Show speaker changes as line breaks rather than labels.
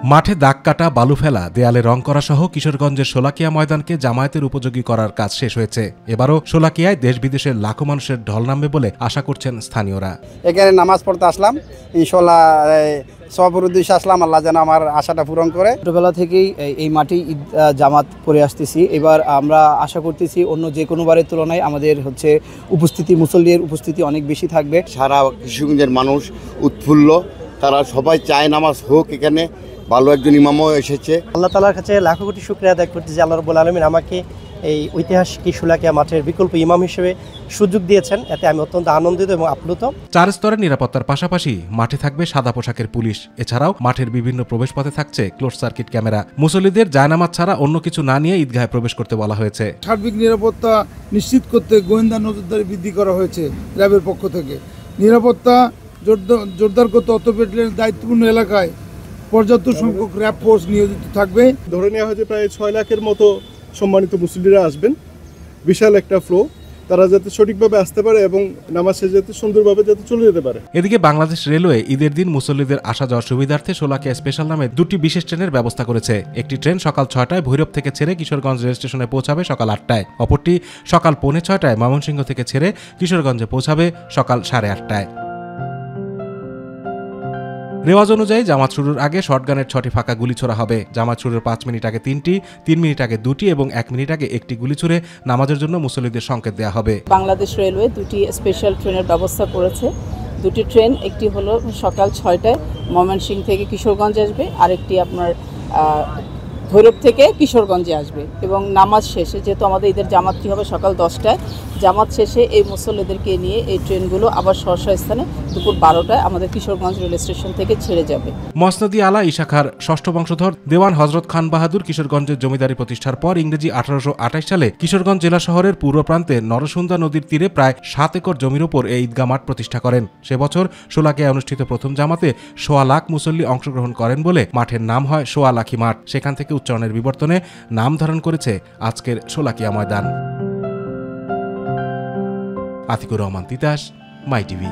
মাঠে দাগ কাটা, বালু ফেলা, দেয়ালে রং করা সহ কিশোরগঞ্জের শোলাকিয়া ময়দানকে জামায়াতের উপযোগী করার কাজ শেষ হয়েছে। এবারও শোলাকিয়ায় দেশ বিদেশের লাখো মানুষের ঢল নামবে বলে আশা করছেন স্থানীয়রা।
এখানে নামাজ পড়তে আসলাম, ইনশাল্লাহ সবার উদ্দেশ্যে আসলাম, আল্লাহ যেন আমার আশাটা পূরণ করে।
ছোটবেলা থেকেই এই মাঠেই ঈদ জামাত পড়ে আসতেছি। এবার আমরা আশা করতেছি অন্য যে কোনো বারের তুলনায় আমাদের উপস্থিতি, মুসল্লির উপস্থিতি অনেক বেশি থাকবে।
সারা কিশোরগঞ্জের মানুষ উৎফুল্ল, তারা সবাই চায় নামাজ হোক। এখানে ভালো একজন ইমামও এসেছে।
আল্লাহ তাআলার কাছে লাখো কোটি শুকরিয়া আদায় করতেছি, আল্লাহ রাব্বুল আলামিন আমাকে এই ঐতিহাসিক শোলাকিয়া মাঠের বিকল্প ইমাম হিসেবে সুযোগ দিয়েছেন। এতে আমি অত্যন্ত আনন্দিত এবং আপ্লুত।
4 স্তরের নিরাপত্তার পাশাপাশি মাঠে থাকবে সাদা পোশাকের পুলিশ। এছাড়াও মাঠের বিভিন্ন প্রবেশপথে থাকছে ক্লোজ সার্কিট ক্যামেরা। মুসল্লিদের জায়নামাজ ছাড়া অন্য কিছু না নিয়ে ঈদগাহে প্রবেশ করতে বলা হয়েছে।
সার্বিক নিরাপত্তা নিশ্চিত করতে গোয়েন্দা নজরদারি বৃদ্ধি করা হয়েছে র্যাবের পক্ষ থেকে। নিরাপত্তা জোরদার করতে অটো ব্যাটালিয়নের দায়িত্বপূর্ণ এলাকায় পর্যাপ্ত সংখ্যক র্যাব ফোর্স নিয়োজিত থাকবে।
ধরে নেওয়া হয়েছে প্রায় 6 লাখের মতো সম্মানিত মুসল্লিরা আসবেন। বিশাল একটা ফ্লো, তারা যাতে সঠিকভাবে আসতে পারে এবং নামাজ শেষে যাতে সুন্দরভাবে যাতে চলে যেতে পারে।
এদিকে বাংলাদেশ রেলওয়ে ঈদের দিন মুসল্লিদের আসা যাওয়ার সুবিধার্থে শোলাকিয়া স্পেশাল নামে 2টি বিশেষ ট্রেনের ব্যবস্থা করেছে। একটি ট্রেন সকাল 6টায় ভৈরব থেকে ছেড়ে কিশোরগঞ্জ রেল স্টেশনে পৌঁছাবে সকাল 8টায়। অপরটি সকাল 6:45টায় ময়মনসিংহ থেকে ছেড়ে কিশোরগঞ্জে পৌঁছাবে সকাল 8:30টায়। রেওয়াজ অনুযায়ী জামাত শুরুর আগে শটগানের 6টি ফাঁকা গুলি ছোড়া হবে। জামাত শুরুর 5 মিনিট আগে 3টি, 3 মিনিট আগে 2টি এবং 1 মিনিট আগে 1টি গুলি ছুড়ে নামাজের জন্য মুসল্লিদের সংকেত দেওয়া হবে।
বাংলাদেশ রেলওয়ে 2টি স্পেশাল ট্রেনের ব্যবস্থা করেছে। 2টি ট্রেন, একটি হলো সকাল 6টায় ময়মনসিংহ থেকে কিশোরগঞ্জ আসবে, আরেকটি আপনার ভৈরব থেকে কিশোরগঞ্জে আসবে। এবং নামাজ শেষে, যেহেতু আমাদের ঈদের জামাতটি হবে সকাল 10টায়, জামাত শেষে এই মুসল্লিদেরকে নিয়ে এই ট্রেনগুলো আবার স্ব স্থানে দুপুর 12টায় আমাদের কিশোরগঞ্জ রেল স্টেশন থেকে ছেড়ে যাবে।
মসনদি আলা ইশাখার 6ষ্ঠ বংশধর দেওয়ান হযরত খান বাহাদুর কিশোরগঞ্জের জমিদারি প্রতিষ্ঠার পর ইংরেজি 1828 সালে কিশোরগঞ্জ জেলা শহরের পূর্ব প্রান্তে নরসুন্দা নদীর তীরে প্রায় 7 একর জমির উপর এই ঈদগাহ মাঠ প্রতিষ্ঠা করেন। সে বছর শোলাকিয়ায় অনুষ্ঠিত প্রথম জামাতে 1.25 লাখ মুসল্লি অংশগ্রহণ করেন বলে মাঠের নাম হয় 1.25 লাখি মাঠ। সেখান থেকে উচ্চারণের বিবর্তনে নাম ধারণ করেছে আজকের শোলাকিয়া ময়দান। আতিকুর রহমান তিতাস, মাই টিভি।